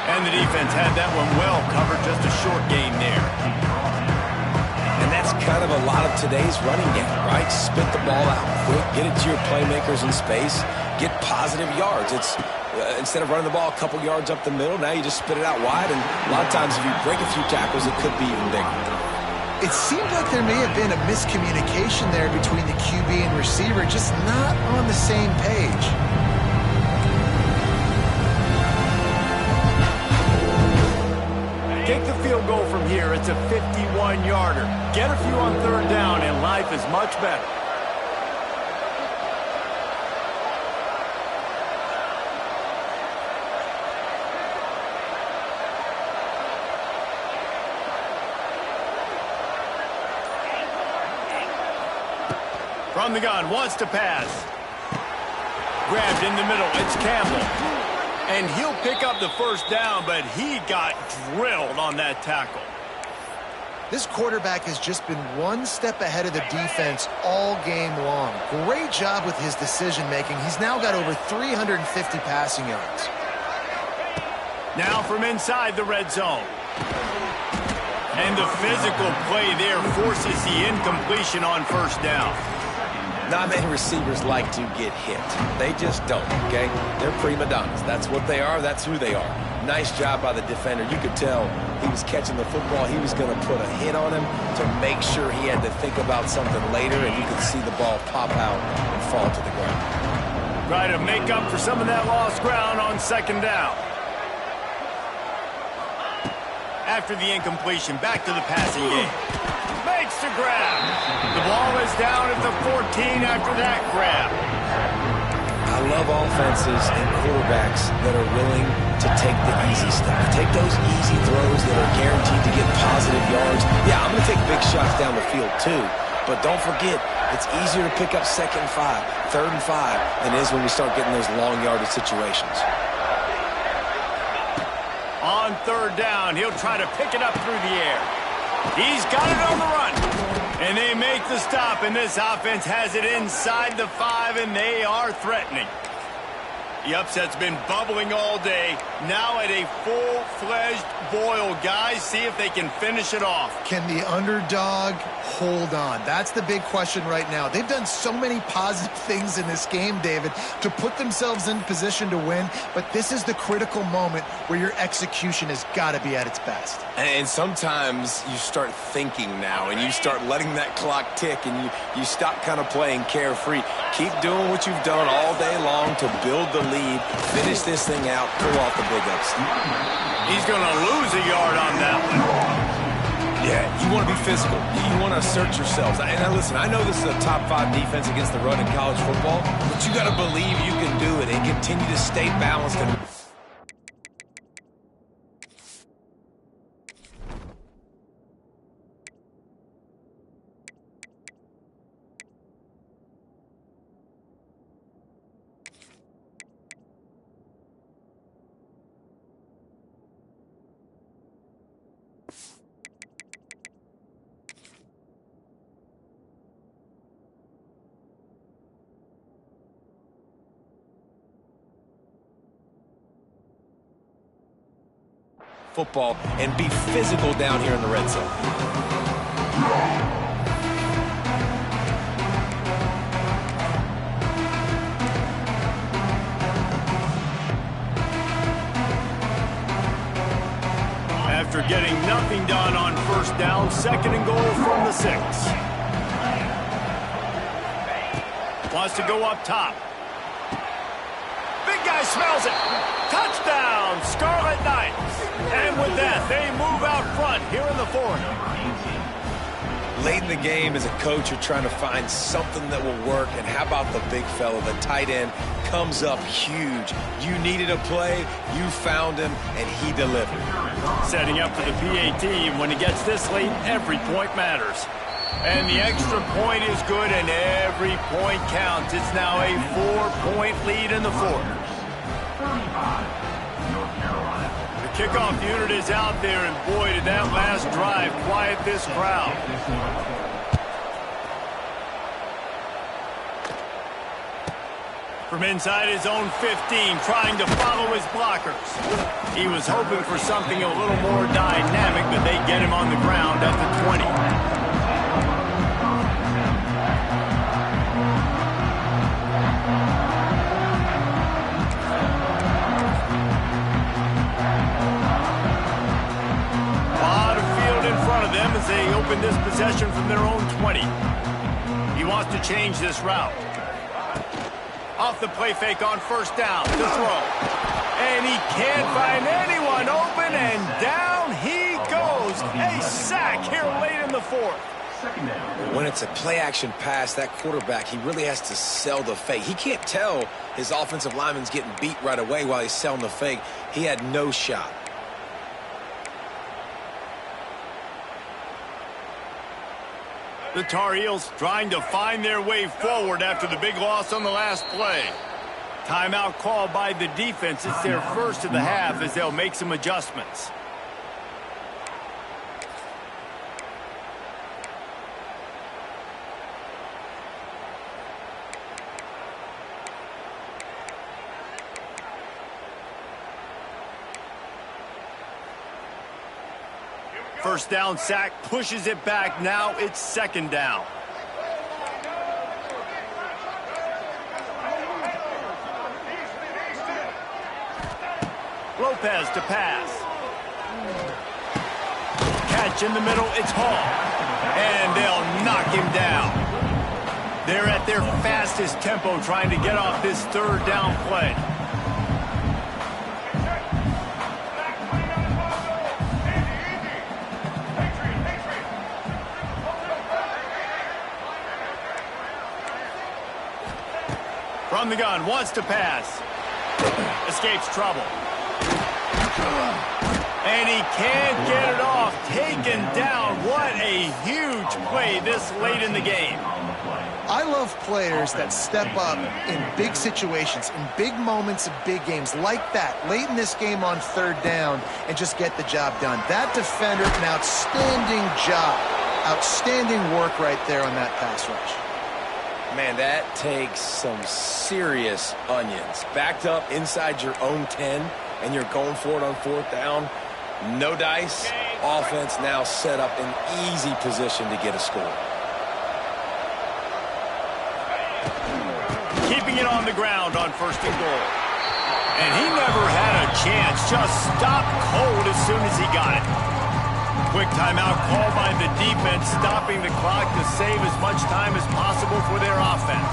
And the defense had that one well covered. Just a short gain there. And that's kind of a lot of today's running game, right? Spit the ball out quick, get it to your playmakers in space, get positive yards. It's instead of running the ball a couple yards up the middle, now you just spit it out wide, and a lot of times if you break a few tackles, it could be even bigger. It seemed like there may have been a miscommunication there between the QB and receiver, just not on the same page. Take the field goal from here. It's a 51-yarder. Get a few on third down, and life is much better. From the gun, wants to pass. Grabbed in the middle. It's Campbell. And he'll pick up the first down, but he got drilled on that tackle. This quarterback has just been one step ahead of the defense all game long. Great job with his decision-making. He's now got over 350 passing yards. Now from inside the red zone. And the physical play there forces the incompletion on first down. Not many receivers like to get hit. They just don't, okay? They're prima donnas. That's what they are. That's who they are. Nice job by the defender. You could tell he was catching the football. He was going to put a hit on him to make sure he had to think about something later, and you could see the ball pop out and fall to the ground. Try to make up for some of that lost ground on second down. After the incompletion, back to the passing game. Makes the grab. The ball is down at the 14 after that grab. I love offenses and quarterbacks that are willing to take the easy stuff. Take those easy throws that are guaranteed to get positive yards. Yeah, I'm going to take big shots down the field too, but don't forget, it's easier to pick up second and 5, third and 5 than it is when we start getting those long yardage situations. On third down, he'll try to pick it up through the air. He's got it on the run. And they make the stop, and this offense has it inside the 5, and they are threatening. The upset's been bubbling all day. Now at a full-fledged boil. Guys, see if they can finish it off. Can the underdog hold on? That's the big question right now. They've done so many positive things in this game, David, to put themselves in position to win, but this is the critical moment where your execution has got to be at its best. And sometimes you start thinking now, and you start letting that clock tick, and you stop kind of playing carefree. Keep doing what you've done all day long to build the lead, finish this thing out, pull off the big upset. He's going to lose a yard on that one. Yeah, you want to be physical. You want to assert yourselves. And now listen, I know this is a top 5 defense against the run in college football, but you got to believe you can do it and continue to stay balanced and football and be physical down here in the red zone. After getting nothing done on first down, 2nd and goal from the 6. Wants to go up top. Big guy smells it. Touchdown, Scarlet Knights. And with that, they move out front here in the 4th. Late in the game, as a coach, you're trying to find something that will work. And how about the big fella, the tight end, comes up huge. You needed a play, you found him, and he delivered. Setting up for the PAT. When he gets this late, every point matters. And the extra point is good, and every point counts. It's now a 4-point lead in the 4th. The kickoff unit is out there, and boy, did that last drive quiet this crowd. From inside his own 15, trying to follow his blockers. He was hoping for something a little more dynamic, but they get him on the ground at the 20. As they open this possession from their own 20. He wants to change this route. Off the play fake on first down to throw. And he can't find anyone open, and down he goes. A sack here late in the 4th. When it's a play-action pass, that quarterback, he really has to sell the fake. He can't tell his offensive lineman's getting beat right away while he's selling the fake. He had no shot. The Tar Heels trying to find their way forward after the big loss on the last play. Timeout called by the defense. It's their first of the half as they'll make some adjustments. First down sack, pushes it back. Now it's 2nd down. Lopez to pass. Catch in the middle, it's Hall. And they'll knock him down. They're at their fastest tempo trying to get off this 3rd down play. From the gun, wants to pass. Escapes trouble. And he can't get it off. Taken down. What a huge play this late in the game. I love players that step up in big situations, in big moments of big games like that, late in this game on 3rd down, and just get the job done. That defender, an outstanding job. Outstanding work right there on that pass rush. Man, that takes some serious onions. Backed up inside your own 10, and you're going for it on 4th down. No dice. Offense now set up in easy position to get a score. Keeping it on the ground on 1st and goal. And he never had a chance. Just stopped cold as soon as he got it. Quick timeout called by the defense, stopping the clock to save as much time as possible for their offense.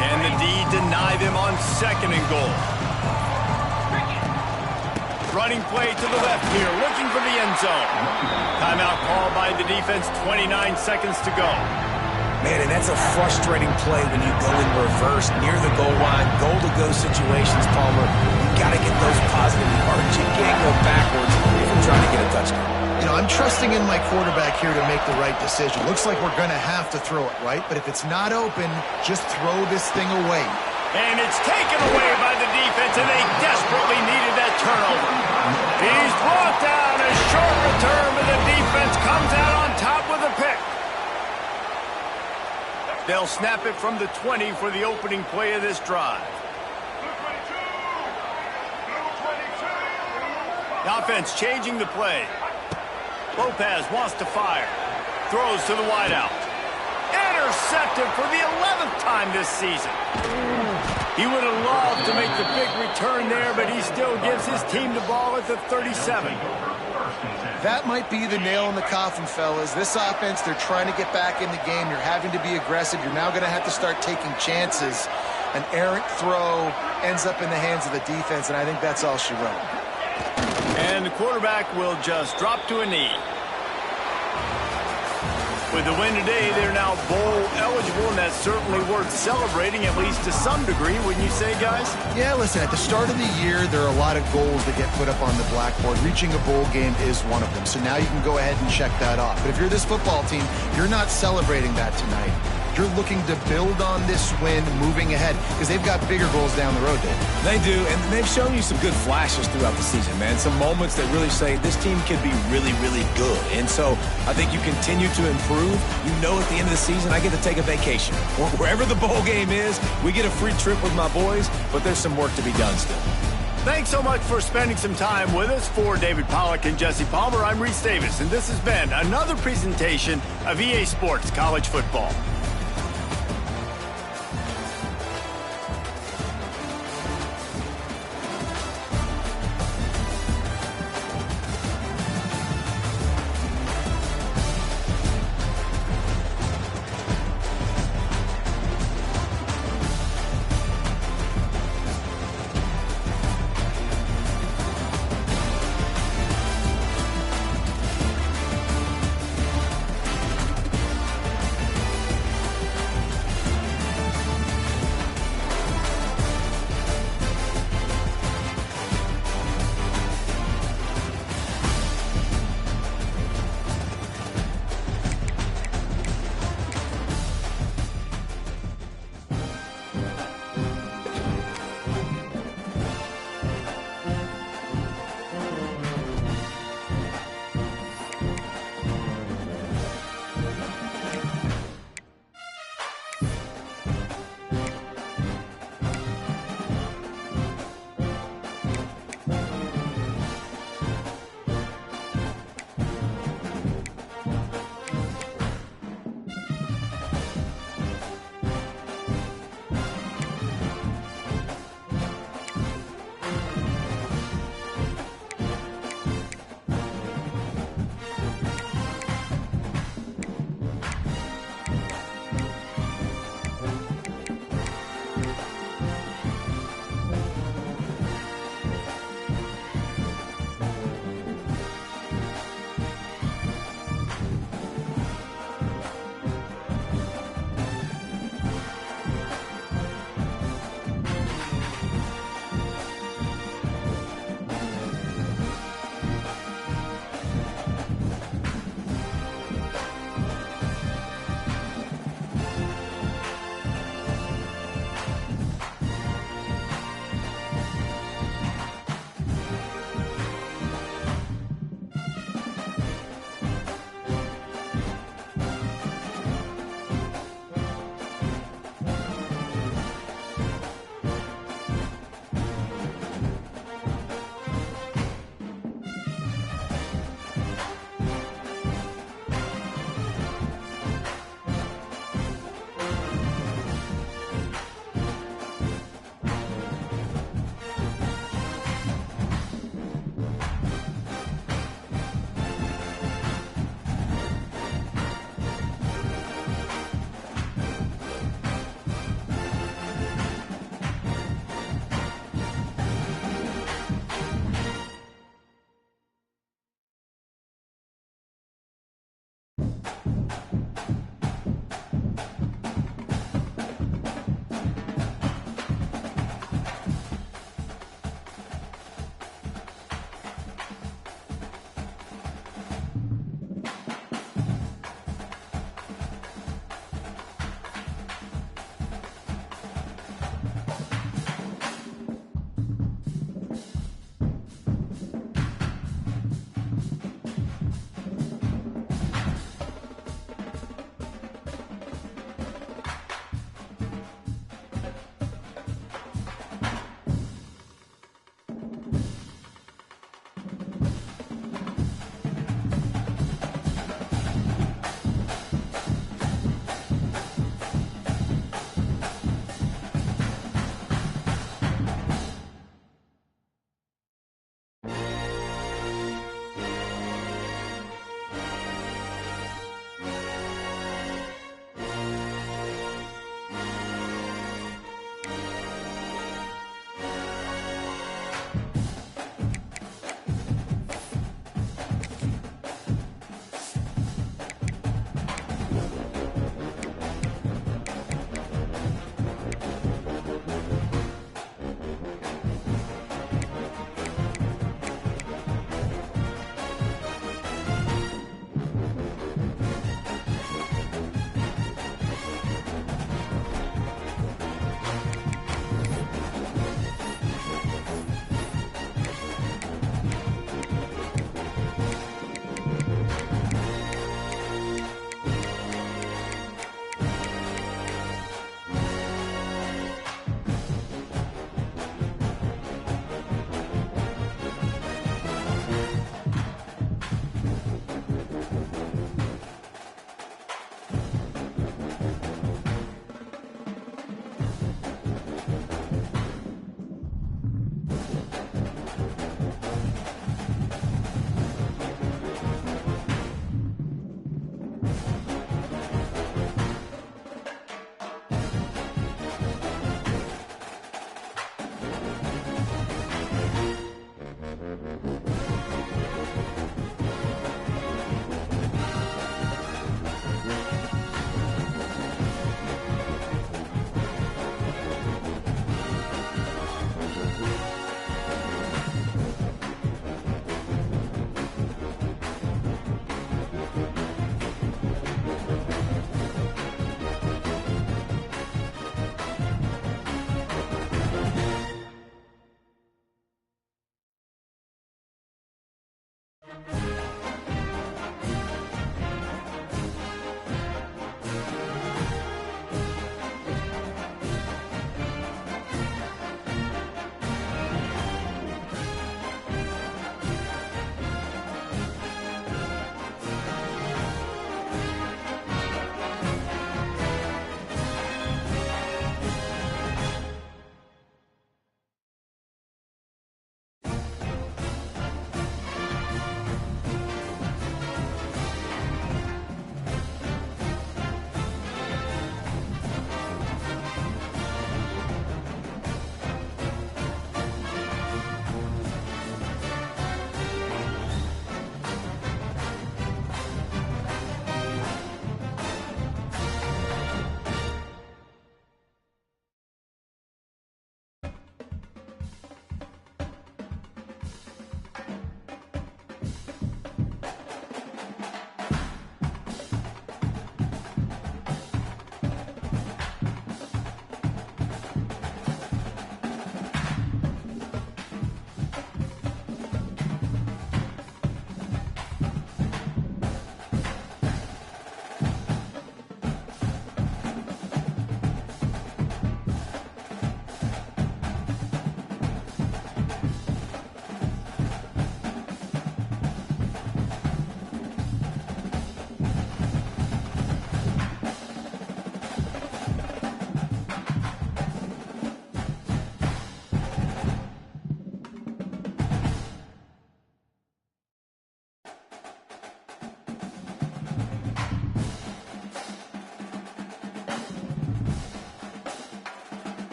And the D deny them on 2nd and goal. Running play to the left here, looking for the end zone. Timeout called by the defense, 29 seconds to go. Man, and that's a frustrating play when you go in reverse near the goal line, goal-to-go situations, Palmer. You got to get those positive yards. You can't go backwards if you're trying to get a touchdown. You know, I'm trusting in my quarterback here to make the right decision. Looks like we're going to have to throw it, right? But if it's not open, just throw this thing away. And it's taken away by the defense. defense, and they desperately needed that turnover. He's brought down. A short return, but the defense comes out on top with a pick. They'll snap it from the 20 for the opening play of this drive. The offense changing the play. Lopez wants to fire. Throws to the wideout. Intercepted for the 11th time this season. He would have loved to make the big return there, but he still gives his team the ball at the 37. That might be the nail in the coffin, fellas. This offense, they're trying to get back in the game. You're having to be aggressive. You're now going to have to start taking chances. An errant throw ends up in the hands of the defense, and I think that's all she wrote. And the quarterback will just drop to a knee. With the win today, they're now bowl eligible, and that's certainly worth celebrating, at least to some degree, wouldn't you say, guys? Yeah, listen, at the start of the year, there are a lot of goals that get put up on the blackboard. Reaching a bowl game is one of them. So now you can go ahead and check that off. But if you're this football team, you're not celebrating that tonight. You're looking to build on this win moving ahead because they've got bigger goals down the road, Dave. They do, and they've shown you some good flashes throughout the season, man. Some moments that really say this team could be really, really good. And so I think you continue to improve. You know at the end of the season, I get to take a vacation. Wherever the bowl game is, we get a free trip with my boys, but there's some work to be done still. Thanks so much for spending some time with us. For David Pollack and Jesse Palmer, I'm Reese Davis, and this has been another presentation of EA Sports College Football.